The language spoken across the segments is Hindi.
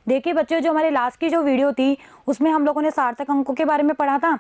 देखिए बच्चों, जो हमारे लास्ट की जो वीडियो थी उसमें हम लोगों ने सार्थक अंकों के बारे में पढ़ा था।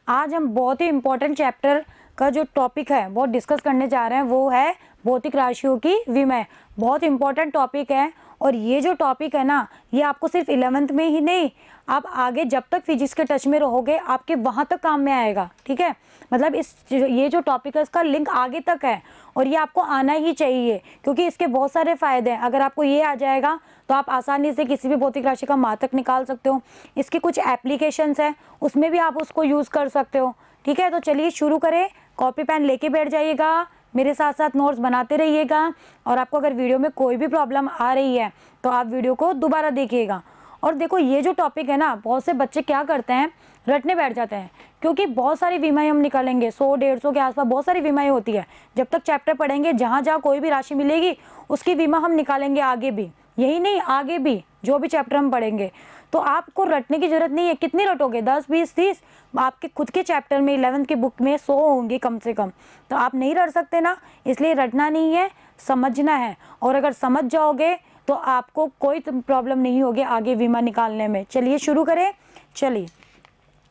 आज हम बहुत ही इंपॉर्टेंट चैप्टर का जो टॉपिक है वो डिस्कस करने जा रहे हैं, वो है भौतिक राशियों की विमय। बहुत इंपॉर्टेंट टॉपिक है और ये जो टॉपिक है ना, ये आपको सिर्फ 11th में ही नहीं, आप आगे जब तक फिजिक्स के टच में रहोगे आपके वहाँ तक काम में आएगा। ठीक है, मतलब ये जो टॉपिक है इसका लिंक आगे तक है और ये आपको आना ही चाहिए, क्योंकि इसके बहुत सारे फ़ायदे हैं। अगर आपको ये आ जाएगा तो आप आसानी से किसी भी भौतिक राशि का मात्रक निकाल सकते हो। इसकी कुछ एप्लीकेशंस हैं, उसमें भी आप उसको यूज़ कर सकते हो। ठीक है, तो चलिए शुरू करें। कॉपी पेन लेके बैठ जाइएगा, मेरे साथ साथ नोट्स बनाते रहिएगा। और आपको अगर वीडियो में कोई भी प्रॉब्लम आ रही है तो आप वीडियो को दोबारा देखिएगा। और देखो, ये जो टॉपिक है ना, बहुत से बच्चे क्या करते हैं, रटने बैठ जाते हैं, क्योंकि बहुत सारी विमाएँ हम निकालेंगे, 100-150 के आसपास बहुत सारी विमाएँ होती है। जब तक चैप्टर पढ़ेंगे, जहाँ जहाँ कोई भी राशि मिलेगी उसकी विमा हम निकालेंगे आगे भी, यही नहीं आगे भी जो भी चैप्टर हम पढ़ेंगे। तो आपको रटने की जरूरत नहीं है। कितनी रटोगे, 10, 20, 30? आपके खुद के चैप्टर में 11th की बुक में 100 होंगे कम से कम, तो आप नहीं रट सकते ना। इसलिए रटना नहीं है, समझना है। और अगर समझ जाओगे तो आपको कोई प्रॉब्लम नहीं होगी आगे विमा निकालने में। चलिए शुरू करें। चलिए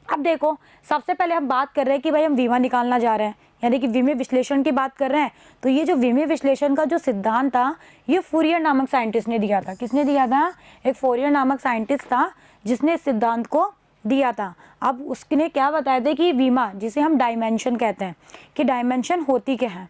अब देखो, सबसे पहले हम बात कर रहे हैं कि भाई हम विमा निकालना जा रहे हैं, यानी कि विमेय विश्लेषण की बात कर रहे हैं। तो ये जो विमेय विश्लेषण का जो सिद्धांत था, ये फूरियर नामक साइंटिस्ट ने दिया था। किसने दिया था? एक फूरियर नामक साइंटिस्ट था जिसने इस सिद्धांत को दिया था। अब उसने क्या बताया था कि विमा, जिसे हम डायमेंशन कहते हैं, कि डायमेंशन होती क्या है।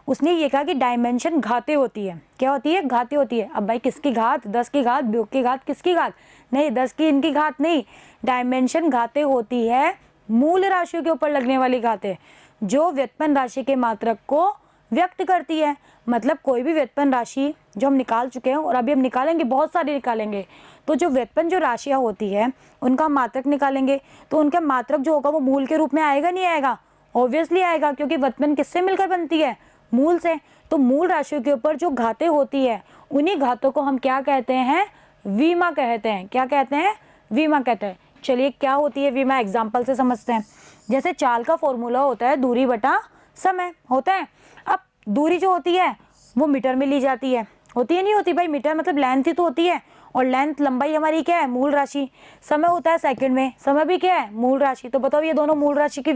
उसने ये कहा कि डायमेंशन घाते होती है। क्या होती है? घाते होती है। अब भाई किसकी घात? 10 की घात, 2 की घात, किसकी घात? नहीं, 10 की इनकी घात नहीं। डायमेंशन घाते होती है मूल राशियों के ऊपर लगने वाली घातें, जो व्युत्पन्न राशि के मात्रक को व्यक्त करती है। मतलब कोई भी व्युत्पन्न राशि जो हम निकाल चुके हैं और अभी हम निकालेंगे, बहुत सारी निकालेंगे, तो जो व्युत्पन्न जो राशियाँ होती है उनका मात्रक निकालेंगे, तो उनका मात्रक जो होगा वो मूल के रूप में आएगा, नहीं आएगा? ऑब्वियसली आएगा, क्योंकि व्युत्पन्न किससे मिलकर बनती है? मूल से। तो मूल राशियों के ऊपर जो घातें होती है, उन्हीं घातों को हम क्या कहते हैं? विमा कहते हैं। क्या कहते हैं? विमा कहते हैं। चलिए, क्या होती है विमा, एग्जाम्पल से समझते हैं। जैसे चाल का फॉर्मूला होता है दूरी बटा समय होता है। अब दूरी जो होती है वो मीटर में ली जाती है, होती है नहीं होती? भाई मीटर मतलब लेंथ ही तो होती है, और लेंथ लंबाई हमारी क्या है? मूल राशि। समय होता है सेकंड में, समय भी क्या है? मूल राशि। तो बताओ ये दोनों मूल राशि की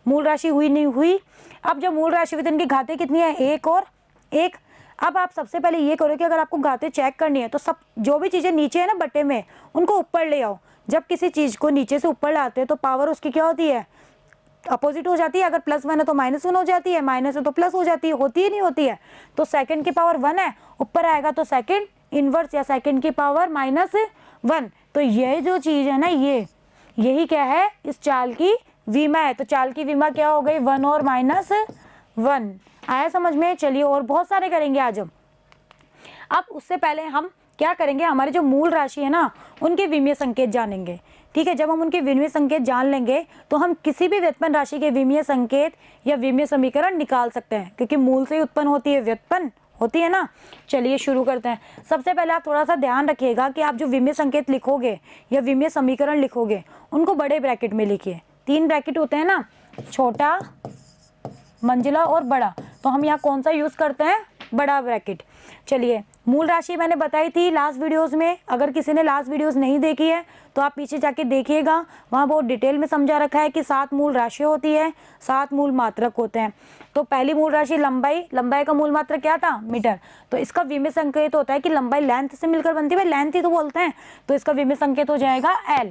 मूल राशि हुई नहीं हुई? अब जब मूल राशि हुई तो इनकी घातें कितनी है? 1 और 1। अब आप सबसे पहले ये करो कि अगर आपको घातें चेक करनी है तो सब जो भी चीज़ें नीचे है ना बट्टे में, उनको ऊपर ले आओ। जब किसी चीज़ को नीचे से ऊपर लाते हैं तो पावर उसकी क्या होती है? अपोजिट हो जाती है। अगर +1 है तो -1 हो जाती है, माइनस है तो प्लस हो जाती है, होती ही नहीं होती है? तो सेकंड की पावर 1 है, ऊपर आएगा तो सेकंड इनवर्स या सेकंड की पावर -1। तो ये जो चीज़ है ना, यही क्या है? इस चाल की विमा है। तो चाल की विमा क्या हो गई? 1 और -1। आया समझ में? चलिए, और बहुत सारे करेंगे आज हम। अब उससे पहले हम क्या करेंगे, हमारे जो मूल राशि है ना, उनके विमीय संकेत जानेंगे। ठीक है, जब हम उनके विमीय संकेत जान लेंगे तो हम किसी भी व्युत्पन्न राशि के विमीय संकेत या विमीय समीकरण निकाल सकते हैं, क्योंकि मूल से ही उत्पन्न होती है, व्युत्पन्न होती है ना। चलिए शुरू करते हैं। सबसे पहले आप थोड़ा सा ध्यान रखिएगा कि आप जो विमीय संकेत लिखोगे या विमीय समीकरण लिखोगे, उनको बड़े ब्रैकेट में लिखिए। 3 ब्रैकेट होते हैं ना, छोटा, मंजिला और बड़ा। तो हम यहाँ कौन सा यूज़ करते हैं? बड़ा ब्रैकेट। चलिए, मूल राशि मैंने बताई थी लास्ट वीडियोस में। अगर किसी ने लास्ट वीडियोस नहीं देखी है तो आप पीछे जाके देखिएगा, वहाँ बहुत डिटेल में समझा रखा है कि 7 मूल राशियाँ होती है, 7 मूल मात्रक होते हैं। तो पहली मूल राशि लंबाई, लंबाई का मूल मात्रक क्या था? मीटर। तो इसका विमीय संकेत होता है कि लंबाई लेंथ से मिलकर बनती है, लेंथ ही तो बोलते हैं, तो इसका विमीय संकेत हो जाएगा L।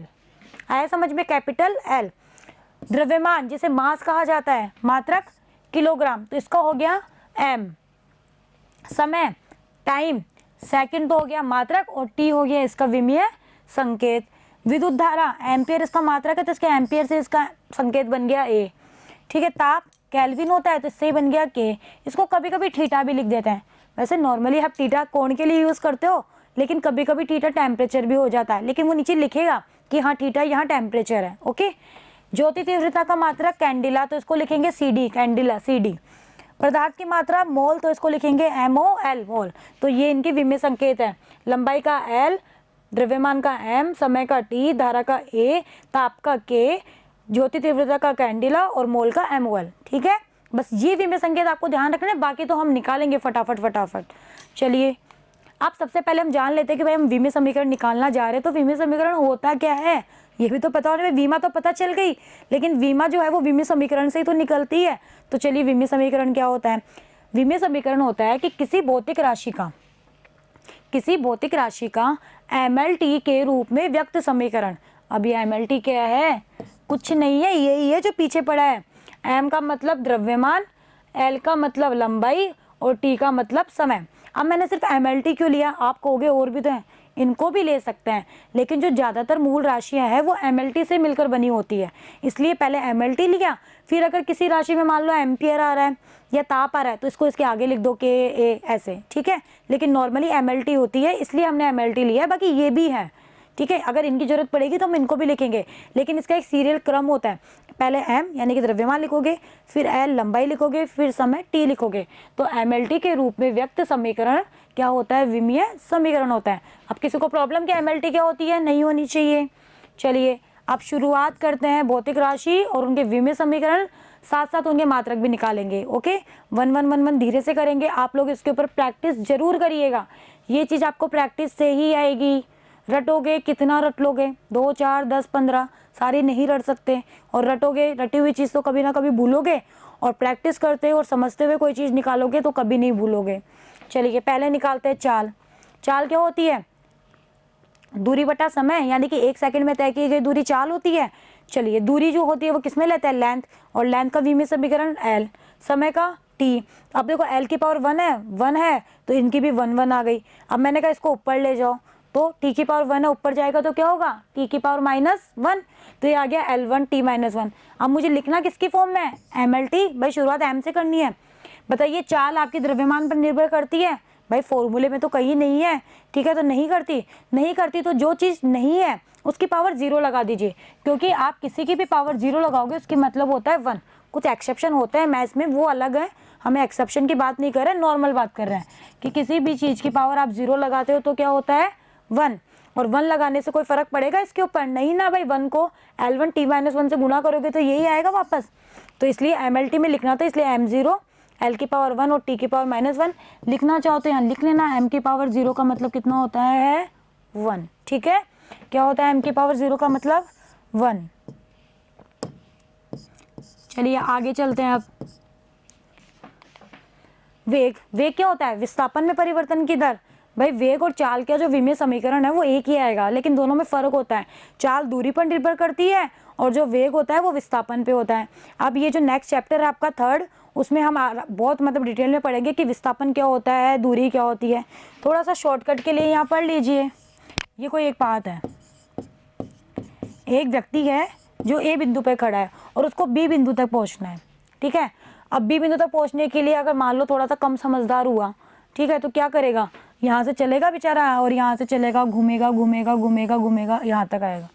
आया समझ में? Capital L। द्रव्यमान, जिसे मास कहा जाता है, मात्रक किलोग्राम, तो इसका हो गया M। समय, टाइम, सेकंड तो हो गया मात्रक, और T हो गया इसका विमीय संकेत। विद्युत धारा, एम्पियर इसका मात्रक है, तो इसका एम्पियर से इसका संकेत बन गया A। ठीक है, ताप केल्विन होता है, तो इससे बन गया K। इसको कभी कभी थीटा भी लिख देते हैं। वैसे नॉर्मली आप थीटा कोण के लिए यूज़ करते हो, लेकिन कभी कभी थीटा टेम्परेचर भी हो जाता है, लेकिन वो नीचे लिखेगा कि हाँ थीटा यहाँ टेम्परेचर है। ओके। ज्योति तीव्रता का मात्रक कैंडिला, तो इसको लिखेंगे CD, कैंडिला CD। पदार्थ की मात्रा मोल, तो इसको लिखेंगे MOL, मोल। तो ये इनकी विमीय संकेत है। लंबाई का L, द्रव्यमान का M, समय का T, धारा का A, ताप का K, ज्योति तीव्रता का कैंडिला और मोल का MOL। ठीक है, बस ये विमीय संकेत आपको ध्यान रखना है, बाकी तो हम निकालेंगे फटाफट फटाफट। चलिए अब सबसे पहले हम जान लेते हैं कि भाई हम विमीय समीकरण निकालना जा रहे हैं, तो विमीय समीकरण होता क्या है ये भी तो पता होना। विमा तो पता चल गई, लेकिन विमा जो है वो विमीय समीकरण से ही तो निकलती है। तो चलिए विमीय समीकरण क्या होता है। विमीय समीकरण होता है कि किसी भौतिक राशि का MLT के रूप में व्यक्त समीकरण। अब ये MLT क्या है, कुछ नहीं है, यही है जो पीछे पड़ा है। M का मतलब द्रव्यमान, L का मतलब लंबाई और T का मतलब समय। अब मैंने सिर्फ MLT क्यों लिया, आप कहोगे और भी तो हैं, इनको भी ले सकते हैं, लेकिन जो ज़्यादातर मूल राशियां हैं वो MLT से मिलकर बनी होती है, इसलिए पहले MLT लिया। फिर अगर किसी राशि में मान लो एम्पियर आ रहा है या ताप आ रहा है तो इसको इसके आगे लिख दो KA ऐसे, ठीक है। लेकिन नॉर्मली MLT होती है, इसलिए हमने MLT लिया है। बाकी ये भी है, ठीक है, अगर इनकी जरूरत पड़ेगी तो हम इनको भी लिखेंगे, लेकिन इसका एक सीरियल क्रम होता है। पहले M यानी कि द्रव्यमान लिखोगे, फिर L लंबाई लिखोगे, फिर समय T लिखोगे। तो MLT के रूप में व्यक्त समीकरण क्या होता है, विमीय समीकरण होता है। अब किसी को प्रॉब्लम क्या MLT क्या होती है, नहीं होनी चाहिए। चलिए अब शुरुआत करते हैं भौतिक राशि और उनके विमीय समीकरण, साथ साथ उनके मात्रक भी निकालेंगे। ओके, 1 1 1 1 धीरे से करेंगे। आप लोग इसके ऊपर प्रैक्टिस जरूर करिएगा, ये चीज़ आपको प्रैक्टिस से ही आएगी। रटोगे कितना रट लोगे, 2 4 10 15 सारी नहीं रट सकते, और रटोगे, रटी हुई चीज़ तो कभी ना कभी भूलोगे, और प्रैक्टिस करते और समझते हुए कोई चीज़ निकालोगे तो कभी नहीं भूलोगे। चलिए पहले निकालते हैं चाल। चाल क्या होती है, दूरी बटा समय, यानी कि 1 सेकंड में तय की गई दूरी चाल होती है। चलिए दूरी जो होती है वो किसमें लेते हैं, लेंथ, और लेंथ का विमीय समीकरण L, समय का T। अब देखो L की पावर 1 है तो इनकी भी 1 1 आ गई। अब मैंने कहा इसको ऊपर ले जाओ, तो T की पावर 1 है, ऊपर जाएगा तो क्या होगा, T की पावर -1, तो ये आ गया L1 T -1। अब मुझे लिखना किसकी फॉर्म में है, MLT। भाई शुरुआत M से करनी है। बताइए चाल आपके द्रव्यमान पर निर्भर करती है, भाई फॉर्मूले में तो कहीं नहीं है, ठीक है, तो नहीं करती तो जो चीज़ नहीं है उसकी पावर 0 लगा दीजिए, क्योंकि आप किसी की भी पावर 0 लगाओगे उसकी मतलब होता है 1। कुछ एक्सेप्शन होते हैं मैथ्स में, वो अलग है, हमें एक्सेप्शन की बात नहीं कर रहे हैं, नॉर्मल बात कर रहे हैं कि किसी भी चीज़ की पावर आप 0 लगाते हो तो क्या होता है 1, और 1 लगाने से कोई फर्क पड़ेगा इसके ऊपर, नहीं ना भाई। 1 को L1 T -1 से गुणा करोगे तो यही आएगा वापस, तो इसलिए MLT में लिखना था, इसलिए M0 L की पावर 1 और T की पावर -1 लिखना चाहो तो यहाँ लिख लेना। M की पावर 0 का मतलब कितना होता है 1, ठीक है। क्या होता है M की पावर 0 का मतलब 1। चलिए आगे चलते हैं। अब वेग क्या होता है, विस्थापन में परिवर्तन की दर। भाई वेग और चाल का जो विमीय समीकरण है वो एक ही आएगा, लेकिन दोनों में फर्क होता है। चाल दूरी पर निर्भर करती है और जो वेग होता है वो विस्थापन पे होता है। अब ये जो नेक्स्ट चैप्टर है आपका 3rd, उसमें हम बहुत डिटेल में पढ़ेंगे कि विस्थापन क्या होता है, दूरी क्या होती है। थोड़ा सा शॉर्टकट के लिए यहाँ पढ़ लीजिए। ये कोई एक बात है, एक व्यक्ति है जो A बिंदु पर खड़ा है और उसको B बिंदु तक पहुँचना है, ठीक है। अब B बिंदु तक पहुँचने के लिए अगर मान लो थोड़ा सा कम समझदार हुआ, ठीक है, तो क्या करेगा, यहाँ से चलेगा बेचारा और यहाँ से चलेगा, घूमेगा घूमेगा घूमेगा घूमेगा, यहाँ तक आएगा,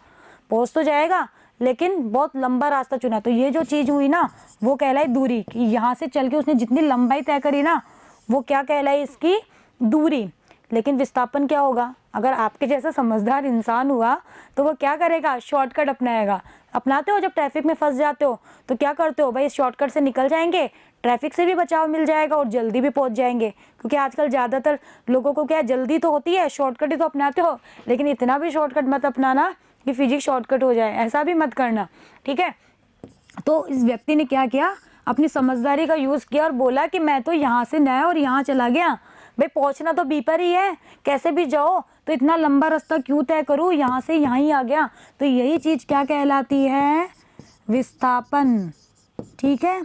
पहुँच तो जाएगा, लेकिन बहुत लंबा रास्ता चुना। तो ये जो चीज़ हुई ना वो कहलाई दूरी, कि यहाँ से चल के उसने जितनी लंबाई तय करी ना वो क्या कहलाई, इसकी दूरी। लेकिन विस्थापन क्या होगा, अगर आपके जैसा समझदार इंसान हुआ तो वो क्या करेगा, शॉर्टकट अपनाएगा। अपनाते हो जब ट्रैफिक में फंस जाते हो तो क्या करते हो, भाई शॉर्टकट से निकल जाएंगे, ट्रैफिक से भी बचाव मिल जाएगा और जल्दी भी पहुंच जाएंगे। क्योंकि आजकल ज़्यादातर लोगों को क्या जल्दी तो होती है, शॉर्टकट ही तो अपनाते हो, लेकिन इतना भी शॉर्टकट मत अपनाना कि फिजिक्स शॉर्टकट हो जाए, ऐसा भी मत करना, ठीक है। तो इस व्यक्ति ने क्या किया, अपनी समझदारी का यूज़ किया और बोला कि मैं तो यहाँ से नया और यहाँ चला गया, भाई पहुँचना तो बी पर ही है, कैसे भी जाओ, तो इतना लंबा रास्ता क्यों तय करूँ, यहाँ से यहाँ ही आ गया। तो यही चीज़ क्या कहलाती है, विस्थापन, ठीक है।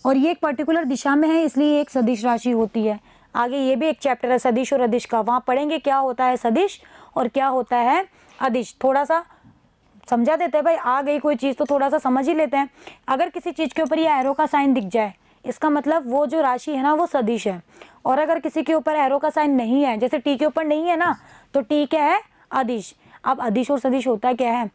और ये एक पर्टिकुलर दिशा में है, इसलिए एक सदिश राशि होती है। आगे ये भी एक चैप्टर है सदिश और अदिश का, वहाँ पढ़ेंगे क्या होता है सदिश और क्या होता है अदिश। थोड़ा सा समझा देते हैं भाई, आ गई कोई चीज़ तो थोड़ा सा समझ ही लेते हैं। अगर किसी चीज़ के ऊपर ये एरो का साइन दिख जाए, इसका मतलब वो जो राशि है ना वो सदिश है। और अगर किसी के ऊपर एरो का साइन नहीं है, जैसे टी के ऊपर नहीं है ना, तो टी क्या है, अदिश। अब अदिश और सदिश होता क्या है,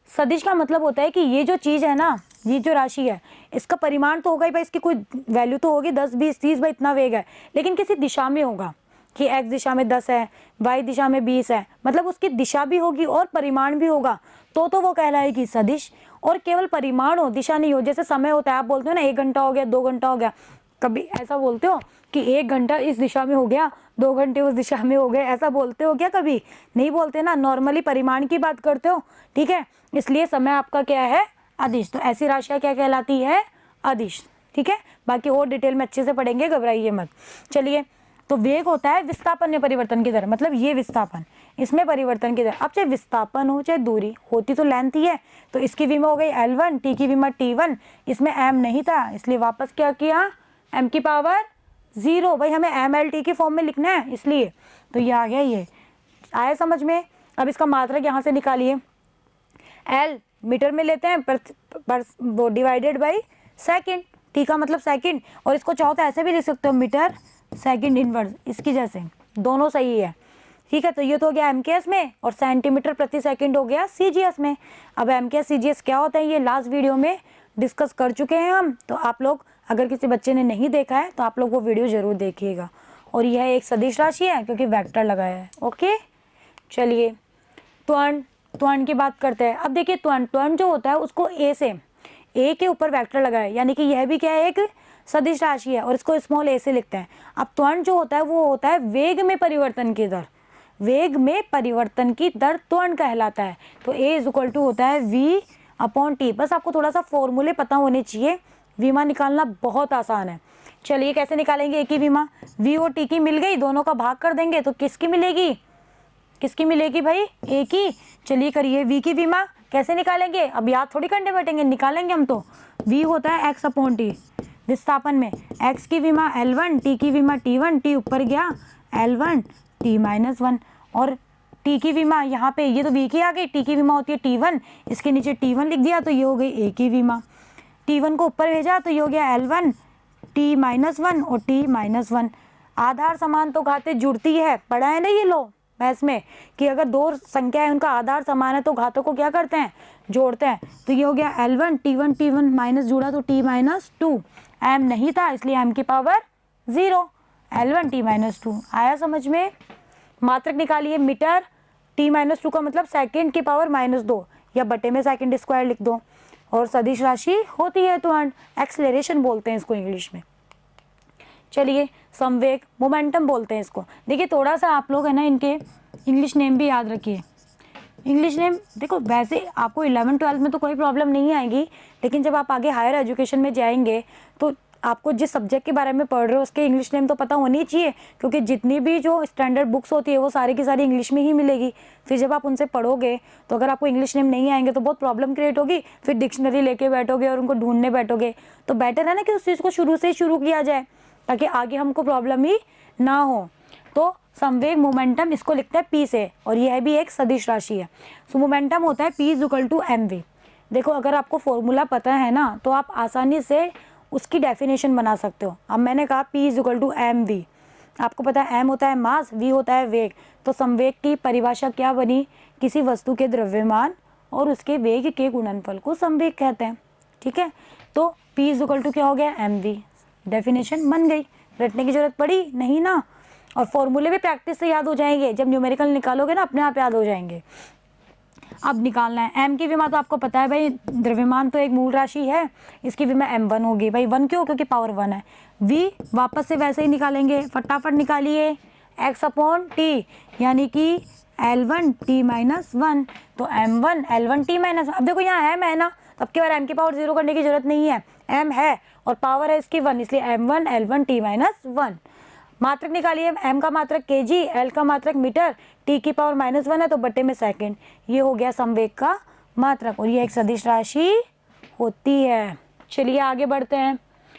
सदिश का मतलब होता है कि ये जो चीज़ है ना, ये जो राशि है, इसका परिमाण तो होगा ही भाई, इसकी कोई वैल्यू तो होगी 10 20 30, भाई इतना वेग है, लेकिन किसी दिशा में होगा कि x दिशा में 10 है, y दिशा में 20 है, मतलब उसकी दिशा भी होगी और परिमाण भी होगा, तो वो कहलाएगी सदिश। और केवल परिमाण हो, दिशा नहीं हो, जैसे समय होता है, आप बोलते हो ना 1 घंटा हो गया, 2 घंटा हो गया, कभी ऐसा बोलते हो कि 1 घंटा इस दिशा में हो गया, 2 घंटे उस दिशा में हो गए, ऐसा बोलते हो क्या? कभी नहीं बोलते ना, नॉर्मली परिमाण की बात करते हो, ठीक है। इसलिए समय आपका क्या है? अदिश। तो ऐसी राशियाँ क्या कहलाती है? अदिश, ठीक है। बाकी और डिटेल में अच्छे से पढ़ेंगे, घबराइए मत। चलिए, तो वेग होता है विस्थापन में परिवर्तन की दर, मतलब ये विस्थापन, इसमें परिवर्तन की दर। अब चाहे विस्थापन हो चाहे दूरी, होती तो लेंथ ही है। तो इसकी विमा हो गई L1, टी की विमा T1, इसमें m नहीं था इसलिए वापस क्या किया? m की पावर 0। भाई हमें MLT की फॉर्म में लिखना है इसलिए, तो ये आ गया। ये आया समझ में? अब इसका मात्रक यहाँ से निकालिए। L मीटर में लेते हैं पर वो डिवाइडेड बाई सेकंड, टी का मतलब सेकंड, और इसको चाहो तो ऐसे भी लिख सकते हो, मीटर सेकंड इनवर्स, इसकी जैसे, दोनों सही है, ठीक है। तो ये तो हो गया MKS में, और सेंटीमीटर प्रति सेकंड हो गया CGS में। अब MKS CGS क्या होता है ये लास्ट वीडियो में डिस्कस कर चुके हैं हम, तो आप लोग अगर किसी बच्चे ने नहीं देखा है तो आप लोग वो वीडियो ज़रूर देखिएगा। और यह एक सदिश राशि है क्योंकि वेक्टर लगाया है, ओके। चलिए, त्वरण की बात करते हैं। अब देखिए, त्वरण जो होता है उसको ए के ऊपर वेक्टर लगाए, यानी कि यह भी क्या है? एक सदिश राशि है, और इसको स्मॉल a से लिखते हैं। अब त्वरण जो होता है वो होता है वेग में परिवर्तन की दर, वेग में परिवर्तन की दर त्वरण कहलाता है। तो a = होता है v/t। बस आपको थोड़ा सा फॉर्मूले पता होने चाहिए, विमा निकालना बहुत आसान है। चलिए, कैसे निकालेंगे a की विमा? v और t की मिल गई, दोनों का भाग कर देंगे तो किसकी मिलेगी? किसकी मिलेगी भाई? a की। चलिए करिए, v की विमा कैसे निकालेंगे? अब याद थोड़ी करने बैठेंगे, निकालेंगे हम तो। v होता है x/t विस्थापन में, x की विमा L1, t की विमा T1, t ऊपर गया L1 t-1, और t की विमा यहाँ पे, ये तो v की आ गई, t की विमा होती है T1, इसके नीचे T1 लिख दिया तो ये हो गई a की विमा। T1 को ऊपर भेजा तो ये हो गया L1 t-1 और t-1। आधार समान तो घातें जुड़ती है, पढ़ा है ना ये लो बहस में, कि अगर दो संख्या है उनका आधार समान है तो घातों को क्या करते हैं? जोड़ते हैं। तो ये हो गया L1 T1 माइनस जुड़ा तो T-2, m नहीं था इसलिए m की पावर 0, L1 T-2। आया समझ में? मात्रक निकालिए, मीटर T-2 का मतलब सेकंड की पावर -2, या बटे में सेकंड स्क्वायर लिख दो। और सदिश राशि होती है त्वरण, एक्सेलरेशन बोलते हैं इसको इंग्लिश में। चलिए, संवेग, मोमेंटम बोलते हैं इसको। देखिए, थोड़ा सा आप लोग है ना इनके इंग्लिश नेम भी याद रखिए। इंग्लिश नेम देखो, वैसे आपको 11-12 में तो कोई प्रॉब्लम नहीं आएगी, लेकिन जब आप आगे हायर एजुकेशन में जाएंगे तो आपको जिस सब्जेक्ट के बारे में पढ़ रहे हो उसके इंग्लिश नेम तो पता होनी चाहिए, क्योंकि जितनी भी जो स्टैंडर्ड बुक्स होती है वो सारी की सारी इंग्लिश में ही मिलेगी। फिर जब आप उनसे पढ़ोगे तो अगर आपको इंग्लिश नेम नहीं आएंगे तो बहुत प्रॉब्लम क्रिएट होगी, फिर डिक्शनरी लेके बैठोगे और उनको ढूंढने बैठोगे। तो बेटर है ना कि उस चीज़ को शुरू से ही शुरू किया जाए, ताकि आगे हमको प्रॉब्लम ही ना हो। तो संवेग, मोमेंटम, इसको लिखते हैं P से, और यह भी एक सदिश राशि है। सो मोमेंटम होता है P = mv। देखो, अगर आपको फॉर्मूला पता है ना तो आप आसानी से उसकी डेफिनेशन बना सकते हो। अब मैंने कहा P = mv, आपको पता है m होता है मास, v होता है वेग। तो संवेग की परिभाषा क्या बनी? किसी वस्तु के द्रव्यमान और उसके वेग के गुणनफल को संवेग कहते हैं, ठीक है। तो P = क्या हो गया? mv। डेफिनेशन बन गई, रटने की जरूरत पड़ी नहीं ना। और फॉर्मूले भी प्रैक्टिस से याद हो जाएंगे, जब न्यूमेरिकल निकालोगे ना अपने आप याद हो जाएंगे। अब निकालना है m की विमा, तो आपको पता है भाई द्रव्यमान तो एक मूल राशि है, इसकी विमा m1 होगी। भाई 1 क्यों? क्योंकि पावर 1 है। v वापस से वैसे ही निकालेंगे, फटाफट निकालिए, x/t यानी कि L1 T-1, तो m1 L1 T-1। अब देखो यहाँ m है ना, तब के बार m की पावर 0 करने की जरूरत नहीं है, m है और पावर है इसकी 1, इसलिए m1 L1 T-1। मात्रक निकालिए, m का मात्रक kg, l का मात्रक मीटर, t की पावर -1 है तो बटे में सेकंड। ये हो गया संवेग का मात्रक, और ये एक सदिश राशि होती है। चलिए आगे बढ़ते हैं,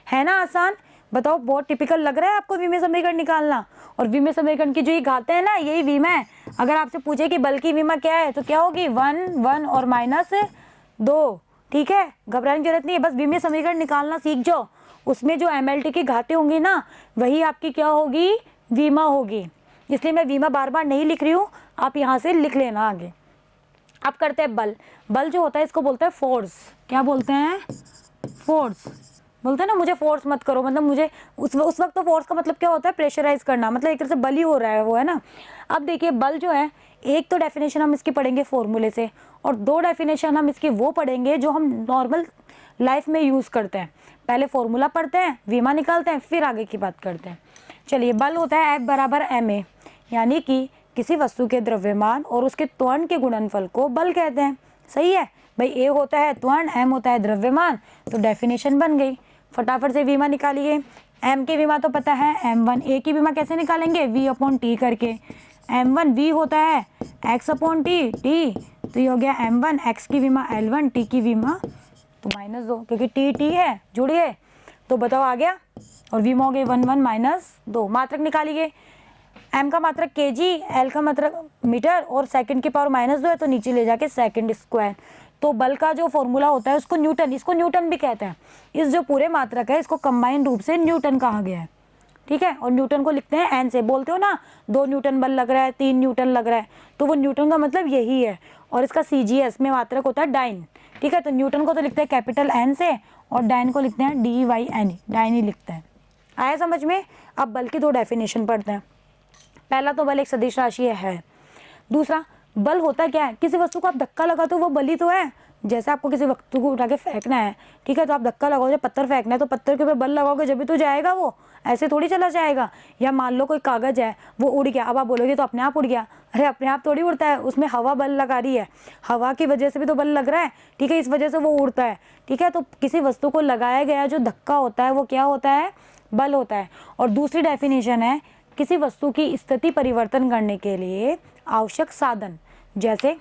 है ना आसान? बताओ, बहुत टिपिकल लग रहा है आपको विमेय समीकरण निकालना? और विमेय समीकरण की जो ये घातें हैं ना, यही विमा है। अगर आपसे पूछे कि बल की विमा क्या है तो क्या होगी? 1, 1 और -2, ठीक है। घबराने की जरूरत नहीं है, बस विमेय समीकरण निकालना सीख जाओ। उसमें जो MLT की घातें होंगी ना, वही आपकी क्या होगी? विमा होगी। इसलिए मैं विमा बार बार नहीं लिख रही हूँ, आप यहाँ से लिख लेना आगे। अब करते हैं बल। बल जो होता है इसको बोलते हैं फोर्स। क्या बोलते हैं? फोर्स। बोलते हैं ना मुझे फोर्स मत करो, मतलब मुझे उस वक्त तो फोर्स का मतलब क्या होता है? प्रेशराइज करना, मतलब एक तरह से बल ही हो रहा है वो, है ना। अब देखिए, बल जो है एक तो डेफिनेशन हम इसकी पढ़ेंगे फॉर्मूले से, और 2 डेफिनेशन हम इसकी वो पढ़ेंगे जो हम नॉर्मल लाइफ में यूज़ करते हैं। पहले फॉर्मूला पढ़ते हैं, वीमा निकालते हैं, फिर आगे की बात करते हैं। चलिए, बल होता है F बराबर ma, यानी कि किसी वस्तु के द्रव्यमान और उसके त्वरण के गुणनफल को बल कहते हैं। सही है भाई, A होता है त्वरण, M होता है द्रव्यमान, तो डेफिनेशन बन गई। फटाफट से वीमा निकालिए। M की विमा तो पता है m1, A की विमा कैसे निकालेंगे, v/t करके। m1 v होता है x/t, तो ये हो गया m1, x की विमा l1, t की विमा तो -2, क्योंकि t है, जुड़ गए। तो बताओ आ गया, और v में हो गए 1 1 -2। मात्रक निकालिए। m का मात्रक kg, l का मात्रक मीटर और सेकंड की पावर -2 है, तो नीचे ले जाके सेकंड स्क्वायर। तो बल का जो फॉर्मूला होता है उसको न्यूटन, इसको न्यूटन भी कहते हैं। इस जो पूरे मात्रक है इसको कंबाइन रूप से न्यूटन कहा गया है। ठीक है, और न्यूटन को लिखते हैं n से। बोलते हो ना 2 न्यूटन बल लग रहा है, 3 न्यूटन लग रहा है, तो वो न्यूटन का मतलब यही है। और इसका CGS में मात्रक होता है डाइन। ठीक है, तो न्यूटन को तो लिखते हैं कैपिटल N से, और डाइन को लिखते हैं DYN, डाइन ही लिखते हैं। आया समझ में। अब बल की 2 डेफिनेशन पढ़ते हैं। पहला तो बल एक सदिश राशि है। दूसरा, बल होता क्या है, किसी वस्तु को आप धक्का लगाते हो वो बल ही तो है। जैसे आपको किसी वस्तु को उठा के फेंकना है, ठीक है, तो आप धक्का लगाओगे, पत्थर फेंकना है तो पत्थर के ऊपर बल लगाओगे जब भी तो जाएगा, वो ऐसे थोड़ी चला जाएगा। या मान लो कोई कागज है वो उड़ गया, अब आप बोलोगे तो अपने आप उड़ गया, अरे अपने आप थोड़ी उड़ता है, उसमें हवा बल लगा रही है, हवा की वजह से भी तो बल लग रहा है। ठीक है, इस वजह से वो उड़ता है। ठीक है, तो किसी वस्तु को लगाया गया जो धक्का होता है वो क्या होता है, बल होता है। और दूसरी डेफिनेशन है, किसी वस्तु की स्थिति परिवर्तन करने के लिए आवश्यक साधन। जैसे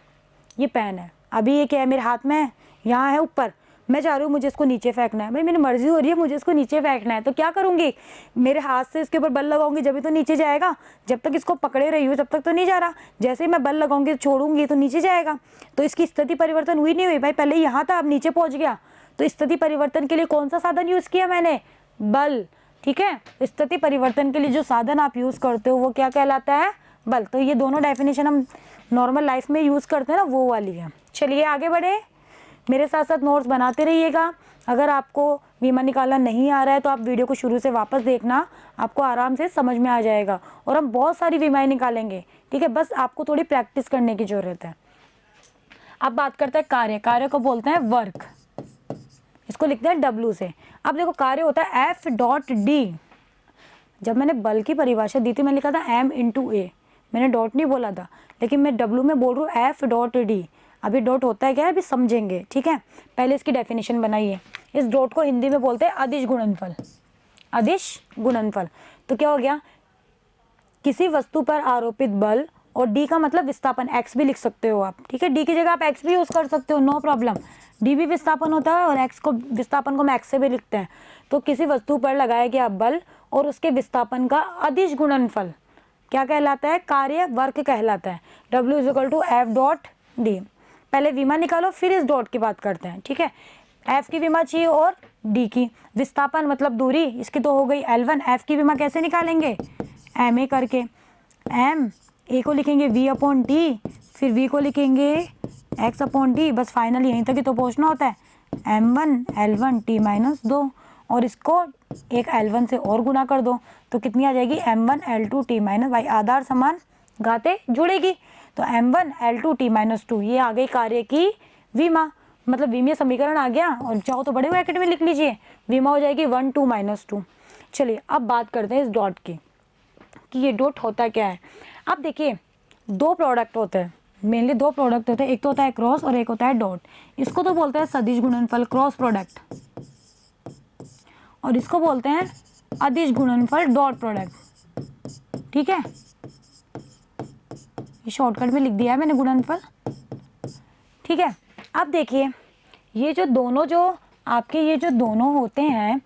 ये पेन है, अभी ये क्या है, मेरे हाथ में है, यहाँ है ऊपर, मैं चाह रही हूँ मुझे इसको नीचे फेंकना है, भाई मेरी मर्जी हो रही है मुझे इसको नीचे फेंकना है, तो क्या करूँगी, मेरे हाथ से इसके ऊपर बल लगाऊंगी जब भी तो नीचे जाएगा। जब तक इसको पकड़े रही हूँ तब तक तो नहीं जा रहा, जैसे ही मैं बल लगाऊंगी छोड़ूंगी तो नीचे जाएगा। तो इसकी स्थिति परिवर्तन हुई नहीं हुई, भाई पहले यहाँ था अब नीचे पहुँच गया। तो स्थिति परिवर्तन के लिए कौन सा साधन यूज़ किया मैंने, बल। ठीक है, स्थिति परिवर्तन के लिए जो साधन आप यूज़ करते हो वो क्या कहलाता है, बल। तो ये दोनों डेफिनेशन हम नॉर्मल लाइफ में यूज़ करते हैं ना, वो वाली है। चलिए आगे बढ़े, मेरे साथ साथ नोट्स बनाते रहिएगा। अगर आपको विमा निकालना नहीं आ रहा है तो आप वीडियो को शुरू से वापस देखना, आपको आराम से समझ में आ जाएगा। और हम बहुत सारी विमाएँ निकालेंगे। ठीक है, बस आपको थोड़ी प्रैक्टिस करने की ज़रूरत है। अब बात करते हैं कार्य। कार्य को बोलते हैं वर्क, इसको लिखते हैं W से। अब देखो कार्य होता है F.D। जब मैंने बल की परिभाषा दी थी मैंने लिखा था M × A, मैंने डॉट नहीं बोला था, लेकिन मैं W में बोल रहा हूँ F.D। अभी डॉट होता है क्या है, अभी समझेंगे। ठीक है, पहले इसकी डेफिनेशन बनाइए। इस डॉट को हिंदी में बोलते हैं अदिश गुणनफल। अदिश गुणनफल तो क्या हो गया, किसी वस्तु पर आरोपित बल, और D का मतलब विस्थापन, X भी लिख सकते हो आप। ठीक है, D की जगह आप X भी यूज़ कर सकते हो, नो प्रॉब्लम। D भी विस्थापन होता है और X को, विस्थापन को हम X से भी लिखते हैं। तो किसी वस्तु पर लगाया गया बल और उसके विस्थापन का अदिश गुणनफल क्या कहलाता है, कार्य वर्क कहलाता है। W = F.D। पहले विमा निकालो फिर इस डॉट की बात करते हैं। ठीक है, F की विमा चाहिए और D की। विस्थापन मतलब दूरी, इसकी तो हो गई L1। F की विमा कैसे निकालेंगे, ma करके। A को लिखेंगे V/T, फिर V को लिखेंगे X/T। बस फाइनल यहीं तक ही तो पहुँचना होता है, m1 L1 T - 2, और इसको एक L1 से और गुना कर दो तो कितनी आ जाएगी, m1 L2 T - भाई आधार समान घाते जुड़ेगी, तो m1 L2 T - 2 ये आ गई कार्य की विमा। मतलब विमीय समीकरण आ गया, और चाहो तो बड़े ब्रैकेट में लिख लीजिए, विमा हो जाएगी 1 2 - 2। चलिए अब बात करते हैं इस डॉट की कि ये डॉट होता क्या है। अब देखिए 2 प्रोडक्ट होते हैं, मेनली 2 प्रोडक्ट होते हैं, एक तो होता है क्रॉस और एक होता है डॉट। इसको तो बोलते हैं सदिश गुणनफल क्रॉस प्रोडक्ट, और इसको बोलते हैं अदिश गुणनफल डॉट प्रोडक्ट। ठीक है, ये शॉर्टकट में लिख दिया है मैंने गुणनफल। ठीक है, अब देखिए ये जो दोनों, जो आपके ये जो दोनों होते हैं,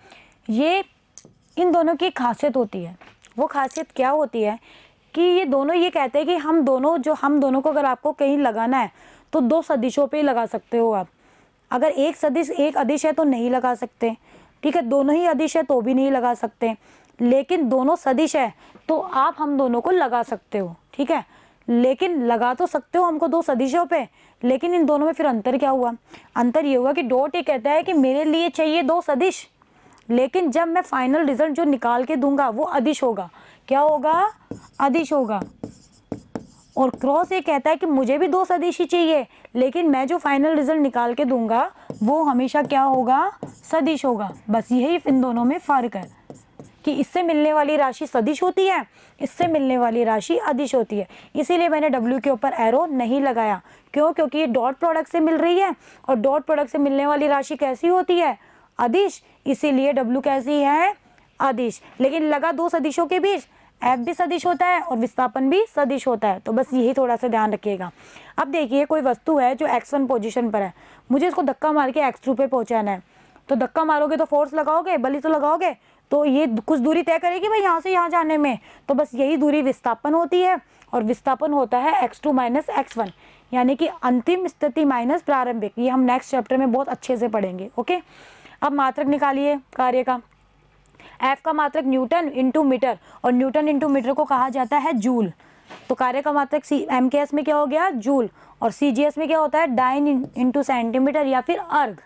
ये इन दोनों की खासियत होती है। वो खासियत क्या होती है कि ये दोनों ये कहते हैं कि हम दोनों को अगर आपको कहीं लगाना है तो 2 सदिशों पे ही लगा सकते हो आप। अगर एक सदिश एक अदिश है तो नहीं लगा सकते। ठीक है, दोनों ही अदिश है तो भी नहीं लगा सकते, लेकिन दोनों सदिश है तो आप हम दोनों को लगा सकते हो। ठीक है, लेकिन लगा तो सकते हो हमको 2 सदिशों पे, लेकिन इन दोनों में फिर अंतर क्या हुआ, अंतर ये हुआ कि डॉट ये कहता है कि मेरे लिए चाहिए 2 सदिश, लेकिन जब मैं फाइनल रिजल्ट जो निकाल के दूंगा वो अदिश होगा। क्या होगा, अदिश होगा। और क्रॉस ये कहता है कि मुझे भी 2 सदिश ही चाहिए, लेकिन मैं जो फाइनल रिजल्ट निकाल के दूंगा वो हमेशा क्या होगा, सदिश होगा। बस यही इन दोनों में फ़र्क है कि इससे मिलने वाली राशि सदिश होती है, इससे मिलने वाली राशि अदिश होती है। इसीलिए मैंने W के ऊपर एरो नहीं लगाया। क्यों? क्योंकि ये डॉट प्रोडक्ट से मिल रही है और डॉट प्रोडक्ट से मिलने वाली राशि कैसी होती है, अदिश, इसीलिए W कैसी है, अदिश। लेकिन लगा 2 सदिशों के बीच, F भी सदिश होता है और विस्थापन भी सदिश होता है, तो बस यही थोड़ा सा ध्यान रखिएगा। अब देखिए कोई वस्तु है जो x1 पोजीशन पर है, मुझे इसको धक्का मार के x2 पे पहुंचाना है। तो धक्का मारोगे तो फोर्स लगाओगे, बल तो लगाओगे, तो ये कुछ दूरी तय करेगी भाई यहाँ से यहाँ जाने में, तो बस यही दूरी विस्थापन होती है। और विस्थापन होता है x2 माइनस x1, यानी कि अंतिम स्थिति माइनस प्रारंभिक। ये हम नेक्स्ट चैप्टर में बहुत अच्छे से पढ़ेंगे। ओके, अब मात्रक निकालिए कार्य का। F का मात्रक न्यूटन इंटू मीटर, और न्यूटन इंटू मीटर को कहा जाता है जूल। तो कार्य का मात्रक MKS में क्या हो गया, जूल, और CGS में क्या होता है, डाइन इंटू सेंटीमीटर या फिर अर्ग।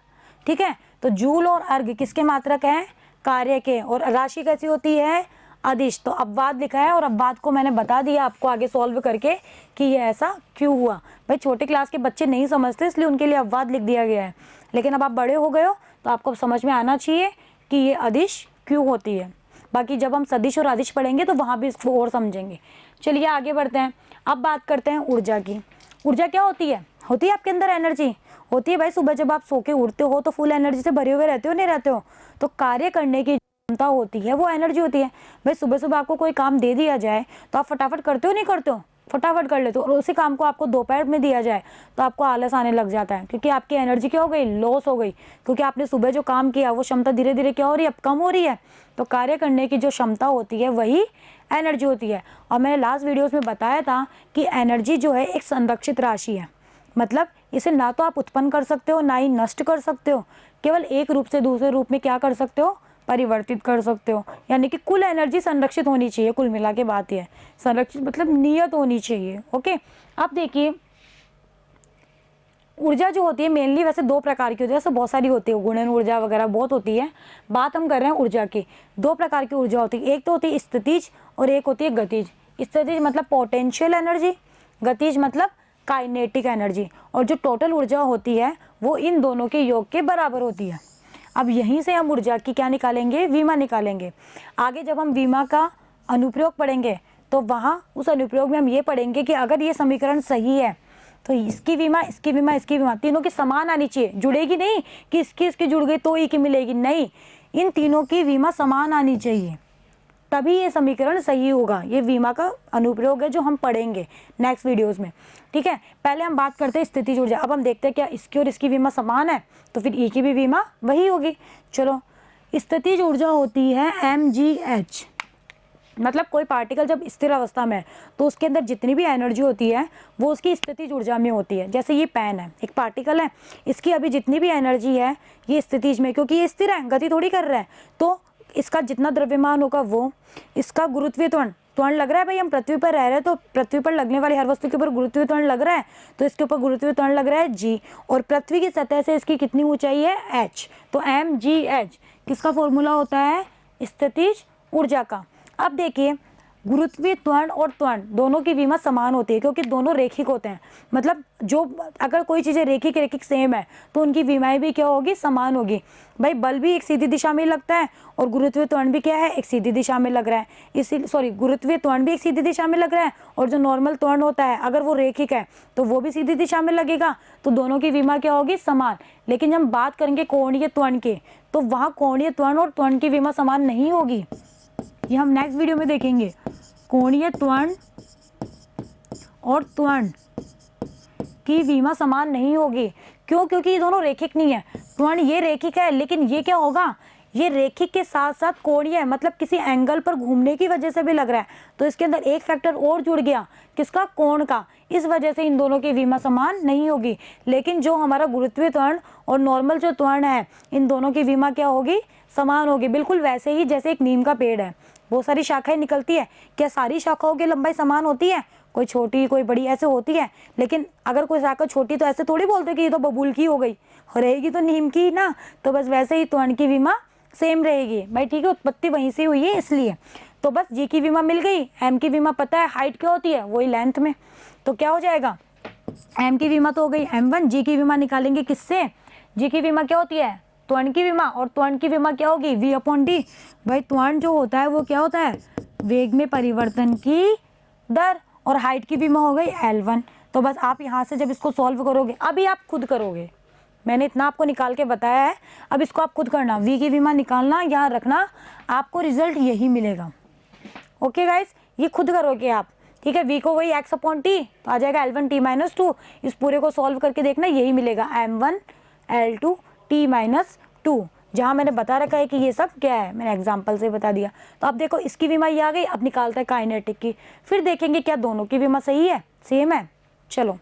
ठीक है, तो जूल और अर्ग किसके मात्रक हैं, कार्य के, और राशि कैसी होती है, अदिश। तो अपवाद लिखा है और अपवाद को मैंने बता दिया आपको आगे सॉल्व करके कि ये ऐसा क्यों हुआ। भाई छोटे क्लास के बच्चे नहीं समझते, इसलिए उनके लिए अपवाद लिख दिया गया है, लेकिन अब आप बड़े हो गए हो तो आपको समझ में आना चाहिए कि ये अदिश क्यों होती है। बाकी जब हम सदिश और अदिश पढ़ेंगे तो वहाँ भी इसको और समझेंगे। चलिए आगे बढ़ते हैं। अब बात करते हैं ऊर्जा की। ऊर्जा क्या होती है, होती है आपके अंदर एनर्जी होती है। भाई सुबह जब आप सो के उठते हो तो फुल एनर्जी से भरे हुए रहते हो, नहीं रहते हो? तो कार्य करने की क्षमता होती है वो एनर्जी होती है। भाई सुबह सुबह आपको कोई काम दे दिया जाए तो आप फटाफट करते हो, नहीं करते हो? फटाफट कर लेते हो। और उसी काम को आपको दोपहर में दिया जाए तो आपको आलस आने लग जाता है, क्योंकि आपकी एनर्जी क्या हो गई, लॉस हो गई, क्योंकि आपने सुबह जो काम किया वो क्षमता धीरे धीरे क्या हो रही है, अब कम हो रही है। तो कार्य करने की जो क्षमता होती है वही एनर्जी होती है। और मैंने लास्ट वीडियोस में बताया था कि एनर्जी जो है एक संरक्षित राशि है, मतलब इसे ना तो आप उत्पन्न कर सकते हो ना ही नष्ट कर सकते हो, केवल एक रूप से दूसरे रूप में क्या कर सकते हो, परिवर्तित कर सकते हो। यानी कि कुल एनर्जी संरक्षित होनी चाहिए। कुल मिला के बात यह है, संरक्षित मतलब नियत होनी चाहिए। ओके, अब देखिए ऊर्जा जो होती है मेनली वैसे 2 प्रकार की होती है, वैसे बहुत सारी होती है, गुणन ऊर्जा वगैरह बहुत होती है। बात हम कर रहे हैं ऊर्जा की। 2 प्रकार की ऊर्जा होती है, एक तो होती है स्थितिज और एक होती है गतिज। स्थितिज मतलब पोटेंशियल एनर्जी, गतिज मतलब काइनेटिक एनर्जी। और जो टोटल ऊर्जा होती है वो इन दोनों के योग के बराबर होती है। अब यहीं से हम ऊर्जा की क्या निकालेंगे, विमा निकालेंगे। आगे जब हम विमा का अनुप्रयोग पढ़ेंगे तो वहाँ उस अनुप्रयोग में हम ये पढ़ेंगे कि अगर ये समीकरण सही है तो इसकी विमा, इसकी विमा, इसकी विमा तीनों की समान आनी चाहिए। जुड़ेगी नहीं कि इसकी जुड़ गई तो ही की मिलेगी, नहीं, इन तीनों की विमा समान आनी चाहिए, तभी ये समीकरण सही होगा। ये विमा का अनुप्रयोग है जो हम पढ़ेंगे नेक्स्ट वीडियोस में। ठीक है, पहले हम बात करते हैं स्थितिज ऊर्जा। अब हम देखते हैं क्या इसकी और इसकी विमा समान है, तो फिर ई की भी विमा वही होगी। चलो, स्थितिज ऊर्जा होती है mgh, मतलब कोई पार्टिकल जब स्थिर अवस्था में है तो उसके अंदर जितनी भी एनर्जी होती है वो उसकी स्थितिज ऊर्जा में होती है। जैसे ये पेन है, एक पार्टिकल है, इसकी अभी जितनी भी एनर्जी है ये स्थितिज में, क्योंकि ये स्थिर है, गति थोड़ी कर रहा है, तो इसका जितना द्रव्यमान होगा वो, इसका गुरुत्वीय त्वरण लग रहा है। भाई हम पृथ्वी पर रह रहे हैं तो पृथ्वी पर लगने वाली हर वस्तु के ऊपर गुरुत्वीय त्वरण लग रहा है, तो इसके ऊपर गुरुत्वीय त्वरण लग रहा है g, और पृथ्वी की सतह से इसकी कितनी ऊंचाई है, h, तो mgh किसका फॉर्मूला होता है, स्थितिज ऊर्जा का। अब देखिए गुरुत्वीय त्वरण और त्वरण दोनों की विमा समान होती है, क्योंकि दोनों रेखिक होते हैं। मतलब जो अगर कोई चीज़ें रेखिक रेखिक सेम है तो उनकी विमाएं भी क्या होगी, समान होगी। भाई बल भी एक सीधी दिशा में लगता है और गुरुत्वीय त्वरण भी क्या है, एक सीधी दिशा में लग रहा है। गुरुत्वीय त्वरण भी एक सीधी दिशा में लग रहा है, और जो नॉर्मल त्वरण होता है अगर वो रेखिक है तो वो भी सीधी दिशा में लगेगा, तो दोनों की विमा क्या होगी, समान। लेकिन जब हम बात करेंगे कोणीय त्वरण की, तो वहाँ कोणीय त्वरण और त्वरण की विमा समान नहीं होगी, ये हम नेक्स्ट वीडियो में देखेंगे। कोणीय त्वरण और त्वरण की विमा समान नहीं होगी। क्यों? क्योंकि ये दोनों रेखिक नहीं है। त्वरण ये रेखिक है, लेकिन ये क्या होगा, ये रेखिक के साथ साथ कोणीय है, मतलब किसी एंगल पर घूमने की वजह से भी लग रहा है, तो इसके अंदर एक फैक्टर और जुड़ गया, किसका, कोण का। इस वजह से इन दोनों की विमा समान नहीं होगी। लेकिन जो हमारा गुरुत्वीय त्वरण और नॉर्मल जो त्वरण है, इन दोनों की विमा क्या होगी, समान होगी। बिल्कुल वैसे ही जैसे एक नीम का पेड़ है, बहुत सारी शाखाएं निकलती है, क्या सारी शाखाओं की लंबाई समान होती है, कोई छोटी कोई बड़ी ऐसे होती है। लेकिन अगर कोई शाखा छोटी तो ऐसे थोड़ी बोलते कि ये तो बबूल की हो गई, रहेगी तो नीम की ना। तो बस वैसे ही त्वरण की विमा सेम रहेगी भाई, ठीक है, उत्पत्ति वहीं से हुई है इसलिए। तो बस जी की विमा मिल गई, एम की विमा पता है हाइट क्या होती है, वही लेंथ में। तो क्या हो जाएगा, एम की विमा तो हो गई m1, जी की विमा निकालेंगे किससे, जी की विमा क्या होती है, त्वरण की विमा, और त्वरण की विमा क्या होगी, v अपॉन डी। भाई त्वरण जो होता है वो क्या होता है, वेग में परिवर्तन की दर, और हाइट की विमा हो गई L1। तो बस आप यहाँ से जब इसको सॉल्व करोगे, अभी आप खुद करोगे, मैंने इतना आपको निकाल के बताया है, अब इसको आप खुद करना, v की विमा निकालना, यहाँ रखना, आपको रिजल्ट यही मिलेगा। ओके गाइस, ये खुद करोगे आप, ठीक है। v को वही x अपॉन टी, तो आ जाएगा L1 t माइनस 2, इस पूरे को सॉल्व करके देखना, यही मिलेगा m1 L2 t माइनस 2, जहाँ मैंने बता रखा है कि ये सब क्या है, मैंने एग्जाम्पल से बता दिया। तो अब देखो इसकी विमा ये आ गई, अब निकालता है काइनेटिक की, फिर देखेंगे क्या दोनों की विमा सही है, सेम है। चलो,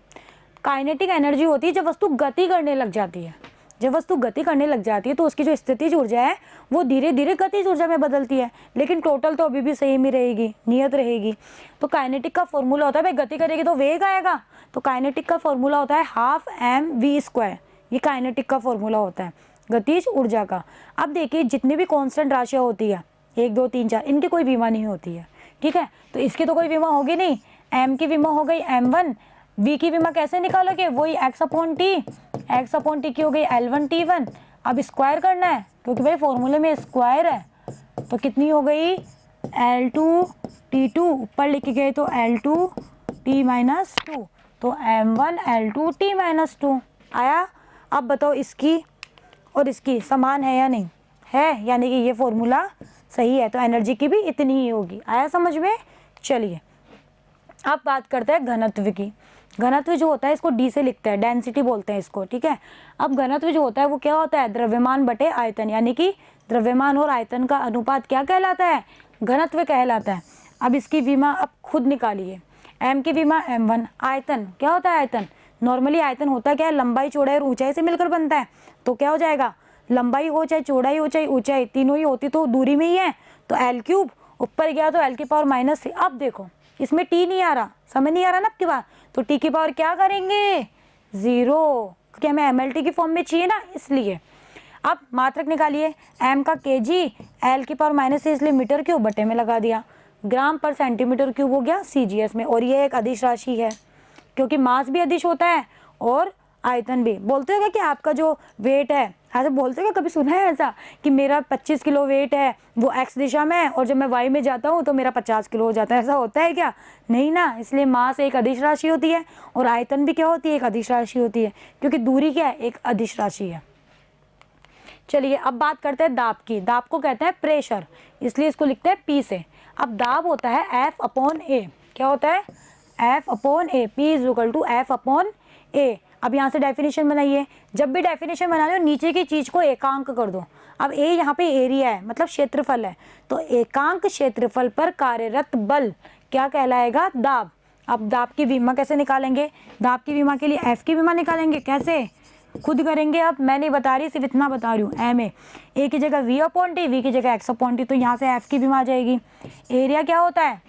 काइनेटिक एनर्जी होती है जब वस्तु गति करने लग जाती है, जब वस्तु गति करने लग जाती है तो उसकी जो स्थितिज ऊर्जा है वो धीरे धीरे गतिज ऊर्जा में बदलती है, लेकिन टोटल तो अभी भी सेम ही रहेगी, नियत रहेगी। तो काइनेटिक का फॉर्मूला होता है, भाई गति करेगी तो वेग आएगा, तो काइनेटिक का फॉर्मूला होता है हाफ mv², ये काइनेटिक का फॉर्मूला होता है गतिज ऊर्जा का। अब देखिए जितनी भी कांस्टेंट राशियाँ होती है 1 2 3 4, इनकी कोई विमा नहीं होती है, ठीक है, तो इसकी तो कोई विमा होगी नहीं, m की विमा हो गई m1, v की विमा कैसे निकालोगे, वही x अपॉन टी की हो गई L1 t1। अब स्क्वायर करना है क्योंकि भाई फॉर्मूले में स्क्वायर है, तो कितनी हो गई L2 t2, ऊपर लिख गए तो L2 t माइनस 2, तो m1 L2 t माइनस 2 आया। अब बताओ इसकी और इसकी समान है या नहीं है, यानी कि ये फॉर्मूला सही है, तो एनर्जी की भी इतनी ही होगी। आया समझ में। चलिए अब बात करते हैं घनत्व की। घनत्व जो होता है इसको डी से लिखते हैं, डेंसिटी बोलते हैं इसको, ठीक है। अब घनत्व जो होता है वो क्या होता है, द्रव्यमान बटे आयतन, यानी कि द्रव्यमान और आयतन का अनुपात क्या कहलाता है, घनत्व कहलाता है। अब इसकी विमा अब खुद निकालिए, m की विमा m1, आयतन क्या होता है, आयतन नॉर्मली आयतन होता क्या है, लंबाई चौड़ाई और ऊंचाई से मिलकर बनता है, तो क्या हो जाएगा, लंबाई हो चाहे चौड़ाई हो चाहे ऊंचाई, तीनों ही होती तो दूरी में ही है, तो L3 ऊपर गया तो L की पावर माइनस। अब देखो इसमें t नहीं आ रहा, समझ नहीं आ रहा ना आपकी बात, तो t की पावर क्या करेंगे 0, क्योंकि हमें mLT की फॉर्म में चाहिए ना, इसलिए। अब मात्रक निकालिए, m का kg, L की पावर माइनस है इसलिए मीटर क्यूब बटे में लगा दिया, ग्राम पर सेंटीमीटर क्यूब हो गया CGS में, और ये एक अदिश राशि है क्योंकि मास भी अदिश होता है और आयतन भी। बोलते होगा कि आपका जो वेट है, ऐसा बोलते होगा, कभी सुना है ऐसा कि मेरा 25 किलो वेट है वो x दिशा में है और जब मैं y में जाता हूँ तो मेरा 50 किलो हो जाता है, ऐसा होता है क्या, नहीं ना। इसलिए मास एक अदिश राशि होती है और आयतन भी क्या होती है, एक अदिश राशि होती है, क्योंकि दूरी क्या है, एक अदिश राशि है। चलिए अब बात करते हैं दाब की। दाब को कहते हैं प्रेशर, इसलिए इसको लिखते हैं P से। अब दाब होता है F अपॉन A, क्या होता है, F upon A, P is equal to F upon A। अब यहाँ से डेफिनेशन बनाइए, जब भी डेफिनेशन बना रहे हो नीचे की चीज़ को एकांक कर दो। अब A यहाँ पे एरिया है, मतलब क्षेत्रफल है, तो एकांक क्षेत्रफल पर कार्यरत बल क्या कहलाएगा, दाब। अब दाब की विमा कैसे निकालेंगे, दाब की विमा के लिए F की विमा निकालेंगे, कैसे खुद करेंगे। अब मैं नहीं बता रही, सिर्फ इतना बता रही हूँ, A की जगह V अपॉन टी, V की जगह x अपॉन टी, तो यहाँ से F की विमा आ जाएगी। एरिया क्या होता है,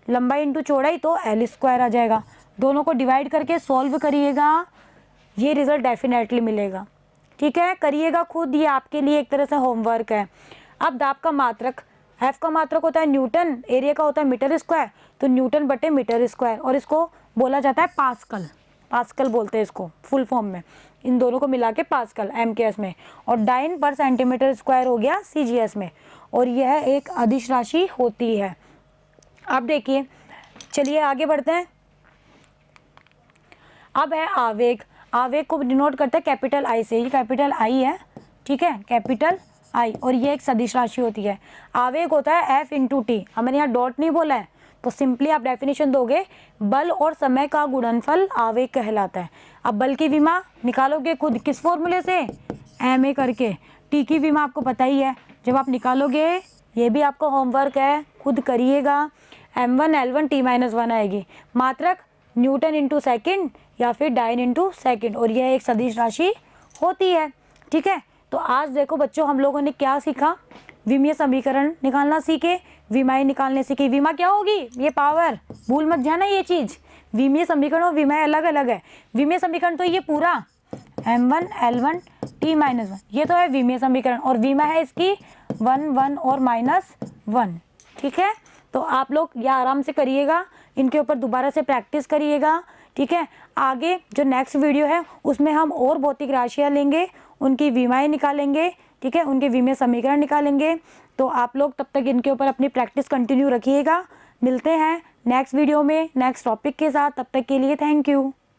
लंबाई इंटू चौड़ाई, तो L² आ जाएगा। दोनों को डिवाइड करके सॉल्व करिएगा, ये रिजल्ट डेफिनेटली मिलेगा, ठीक है, करिएगा खुद, ये आपके लिए एक तरह से होमवर्क है। अब दाब का मात्रक, F का मात्रक होता है न्यूटन, एरिया का होता है मीटर स्क्वायर, तो न्यूटन बटे मीटर स्क्वायर, और इसको बोला जाता है पास्कल, पास्कल बोलते हैं इसको फुल फॉर्म में, इन दोनों को मिला के पास्कल MKS में, और डाइन पर सेंटीमीटर स्क्वायर हो गया CGS में, और यह एक अदिश राशि होती है। अब देखिए, चलिए आगे बढ़ते हैं। अब है आवेग। आवेग को डिनोट करते हैं कैपिटल I से, ये कैपिटल I है, ठीक है, कैपिटल I, और ये एक सदिश राशि होती है। आवेग होता है F इंटू टी, हमें यहाँ डॉट नहीं बोला है, तो सिंपली आप डेफिनेशन दोगे, बल और समय का गुणनफल आवेग कहलाता है। अब बल की विमा निकालोगे खुद, किस फॉर्मूले से, ma करके। टी की विमा आपको पता ही है, जब आप निकालोगे, ये भी आपका होमवर्क है, खुद करिएगा, m1 L1 t माइनस 1 आएगी। मात्रक न्यूटन इंटू सेकेंड या फिर डाइन इंटू सेकेंड, और यह एक सदिश राशि होती है, ठीक है। तो आज देखो बच्चों, हम लोगों ने क्या सीखा, विमीय समीकरण निकालना सीखे, विमाएं निकालने सीखे। विमा क्या होगी, ये पावर, भूल मत जाना ये चीज़, विमीय समीकरण और विमाएं अलग अलग है। विमीय समीकरण तो ये पूरा m1 L1 t माइनस 1, ये तो है विमीय समीकरण, और विमा है इसकी 1 1 और -1, ठीक है। तो आप लोग या आराम से करिएगा, इनके ऊपर दोबारा से प्रैक्टिस करिएगा, ठीक है। आगे जो नेक्स्ट वीडियो है उसमें हम और भौतिक राशियाँ लेंगे, उनकी विमाएँ निकालेंगे, ठीक है, उनके विमेय समीकरण निकालेंगे। तो आप लोग तब तक इनके ऊपर अपनी प्रैक्टिस कंटिन्यू रखिएगा। मिलते हैं नेक्स्ट वीडियो में नेक्स्ट टॉपिक के साथ, तब तक के लिए थैंक यू।